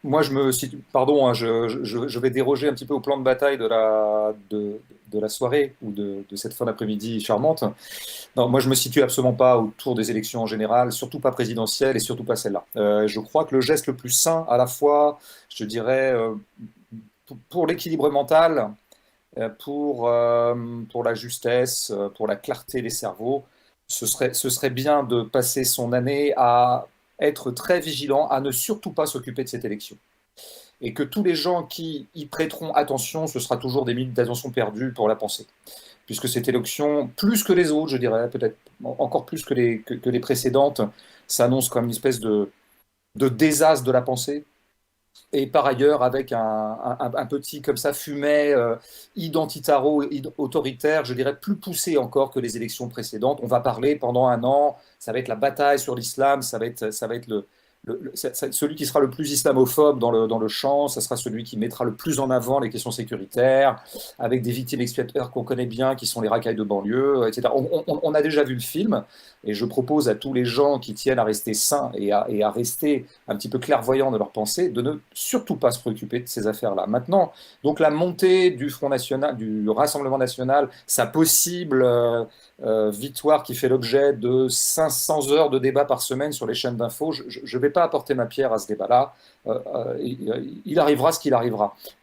moi, je me situe, pardon, hein, je vais déroger un petit peu au plan de bataille de la soirée ou de cette fin d'après-midi charmante. Non, moi, je me situe absolument pas autour des élections en général, surtout pas présidentielles et surtout pas celle-là. Je crois que le geste le plus sain, à la fois, je dirais, pour l'équilibre mental, pour la justesse, pour la clarté des cerveaux, ce serait bien de passer son année à être très vigilant, à ne surtout pas s'occuper de cette élection. Et que tous les gens qui y prêteront attention, ce sera toujours des minutes d'attention perdues pour la pensée. Puisque cette élection, plus que les autres, je dirais, peut-être encore plus que les précédentes, s'annonce comme une espèce de désastre de la pensée, et par ailleurs avec un petit comme ça fumet identitaro-autoritaire, je dirais plus poussé encore que les élections précédentes. On va parler pendant un an, ça va être la bataille sur l'islam, ça va être celui qui sera le plus islamophobe dans le champ, ça sera celui qui mettra le plus en avant les questions sécuritaires, avec des victimes expiatoires qu'on connaît bien, qui sont les racailles de banlieue, etc. On a déjà vu le film, et je propose à tous les gens qui tiennent à rester sains et à rester un petit peu clairvoyants de leur pensée, de ne surtout pas se préoccuper de ces affaires-là. Maintenant, donc la montée du Front National, du Rassemblement National, sa possible victoire qui fait l'objet de 500 heures de débat par semaine sur les chaînes d'infos, je ne vais pas apporter ma pierre à ce débat-là. Il arrivera ce qu'il arrivera.